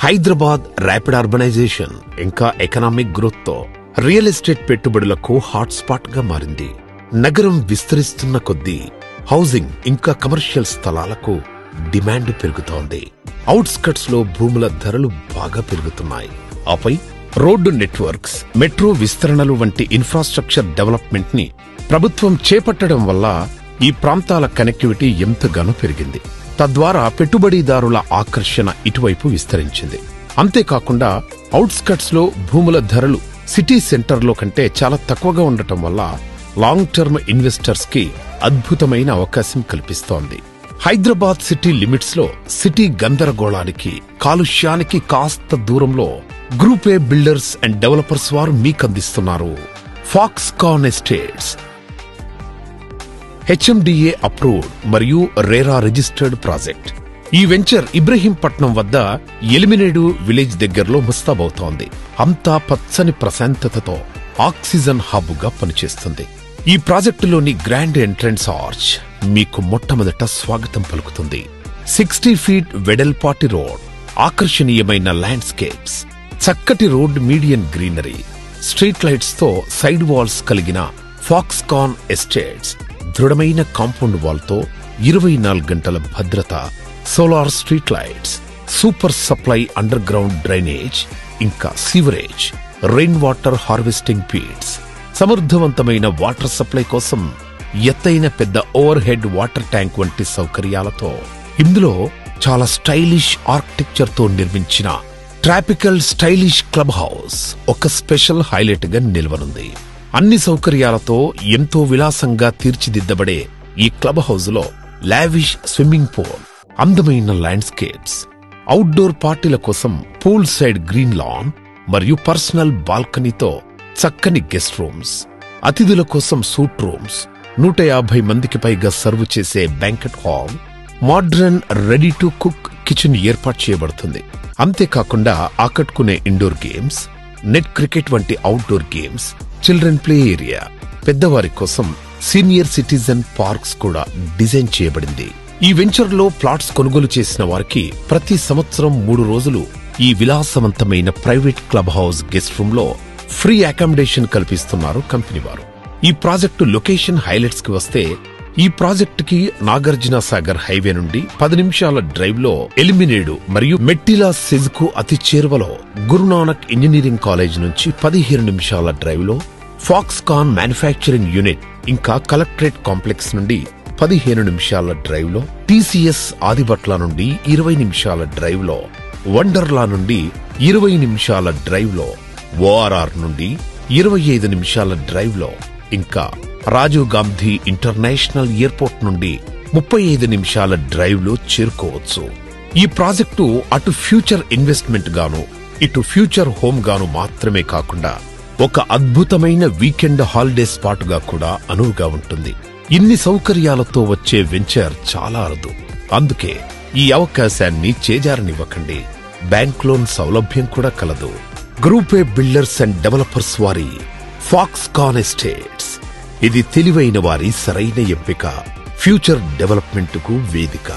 Hyderabad rapid urbanisation ఇంకా economic growth తో real estate పెట్టుబడులకు హాట్ స్పాట్ గా మారింది. నగరం విస్తరిస్తున్న కొద్దీ హౌసింగ్ ఇంకా కమర్షియల్ స్థలాలకు డిమాండ్ పెరుగుతోంది. అవుట్స్కట్స్ లో భూముల ధరలు బాగా పెరుగుతున్నాయి. ఆపై రోడ్డు నెట్వర్క్స్, మెట్రో విస్తరణలు వంటి ఇన్ఫ్రాస్ట్రక్చర్ డెవలప్మెంట్ ని ప్రభుత్వం చేపట్టడం వల్ల ఈ ప్రాంతాల కనెక్టివిటీ ఎంతగానో పెరిగింది. తద్వారా పెట్టుబడిదారుల ఆకర్షణ ఇటువైపు విస్తరించింది. అంతేకాకుండా అవుట్స్కట్స్ లో భూముల ధరలు సిటీ సెంటర్లో కంటే చాలా తక్కువగా ఉండటం వల్ల లాంగ్ టర్మ్ ఇన్వెస్టర్స్ కి అద్భుతమైన అవకాశం కల్పిస్తోంది. హైదరాబాద్ సిటీ లిమిట్స్ లో సిటీ గందరగోళానికి, కాలుష్యానికి కాస్త దూరంలో group A builders and developers వారు మీకందిస్తున్నారు ఫాక్స్కాన్ ఎస్టేట్స్. హెచ్ఎండిఏ అప్రూవ్డ్ మరియు రేరా రిజిస్టర్డ్ ప్రాజెక్ట్. ఈ వెంచర్ ఇబ్రహీంపట్నం వద్ద ఎలిమినేడు విలేజ్ దగ్గరలో ముస్తాబవుతోంది. అంతా పచ్చని ప్రశాంతతతో ఆక్సిజన్ హబ్ గా పనిచేస్తుంది. ఈ ప్రాజెక్టులోని గ్రాండ్ ఎంట్రన్స్ ఆర్చ్ మీకు మొట్టమొదట స్వాగతం పలుకుతుంది. 60 ఫీట్ వెడల్పాటి రోడ్, ఆకర్షణీయమైన ల్యాండ్స్కేప్స్, చక్కటి road, median greenery, street lights తో సైడ్ వాల్స్ కలిగిన ఫాక్స్కాన్ ఎస్టేట్స్, దృఢమైన కాంపౌండ్ వాల్ తో 24 గంటల భద్రత, solar street lights, super supply under ground drainage ఇంకా సీవరేజ్, రెయిన్ వాటర్ హార్వెస్టింగ్ పీట్స్, సమర్థవంతమైన వాటర్ సప్లై కోసం ఎత్తైన పెద్ద ఓవర్ హెడ్ వాటర్ ట్యాంక్ వంటి సౌకర్యాలతో ఇందులో చాలా స్టైలిష్ ఆర్కిటెక్చర్ తో నిర్మించిన ట్రాపికల్ స్టైలిష్ క్లబ్ హౌస్ ఒక స్పెషల్ హైలైట్ గా నిలవనుంది. అన్ని సౌకర్యాలతో ఎంతో విలాసంగా తీర్చిదిద్దబడే ఈ క్లబ్ హౌస్ లో లావిష్ స్విమ్మింగ్ పూల్, అందమైన ల్యాండ్స్కేప్స్, అవుట్డోర్ పార్టీల కోసం పూల్ సైడ్ గ్రీన్ లాన్ మరియు పర్సనల్ బాల్కనీతో చక్కని గెస్ట్ రూమ్స్, అతిథుల కోసం సూట్ రూమ్స్, 150 మందికి పైగా సర్వ్ చేసే banquet hall, modern ready to cook kitchen ఏర్పాటు చేయబడుతుంది. అంతేకాకుండా ఆకట్టుకునే ఇండోర్ గేమ్స్, నెట్ క్రికెట్ వంటి outdoor games, children play area, పెద్దవారి కోసం సీనియర్ సిటిజన్ పార్క్స్ కూడా డిజైన్ చేయబడింది. ఈ వెంచర్ లో ప్లాట్స్ కొనుగోలు చేసిన వారికి ప్రతి సంవత్సరం 3 రోజులు ఈ విలాసవంతమైన private club house guest room లో ఫ్రీ అకామిడేషన్ కల్పిస్తున్నారు కంపెనీ వారు. ఈ ప్రాజెక్టు లొకేషన్ హైలైట్స్ కి వస్తే, ఈ ప్రాజెక్టుకి నాగార్జున సాగర్ హైవే నుండి 10 నిమిషాల డ్రైవ్ లో ఎలిమినేడు మరియు మెట్టిలా సెజ్ కు అతి చేరువలో గురునానక్ ఇంజనీరింగ్ కాలేజ్ నుంచి 15 నిమిషాల డ్రైవ్ లో ఫాక్స్కాన్ మ్యానుఫ్యాక్చరింగ్ యూనిట్ ఇంకా కలెక్టరేట్ కాంప్లెక్స్ నుండి 15 నిమిషాల డ్రైవ్ లో టీసీఎస్ ఆదిబట్ల నుండి 20 నిమిషాల డ్రైవ్ లో, వండర్లా నుండి 20 నిమిషాల డ్రైవ్ లో, ఓఆర్ఆర్ నుండి 25 నిమిషాల డ్రైవ్ లో, ఇంకా రాజీవ్ గాంధీ ఇంటర్నేషనల్ ఎయిర్పోర్ట్ నుండి 35 నిమిషాల డ్రైవ్ లో చేరుకోవచ్చు. ఈ ప్రాజెక్టు అటు ఫ్యూచర్ ఇన్వెస్ట్మెంట్ గాను, ఇటు ఫ్యూచర్ హోమ్ గాను మాత్రమే కాకుండా ఒక అద్భుతమైన వీకెండ్ హాలిడే స్పాట్ గా కూడా అనువుగా ఉంటుంది. ఇన్ని సౌకర్యాలతో వచ్చే వెంచర్ చాలా అరుదు. అందుకే ఈ అవకాశాన్ని చేజారనివ్వకండి. బ్యాంక్ లోన్ సౌలభ్యం కూడా కలదు. Group A builders and developers వారి ఫాక్స్కాన్ ఎస్టేట్స్. ఇది తెలివైన వారి సరైన ఎంపిక, ఫ్యూచర్ డెవలప్మెంట్ కు వేదిక.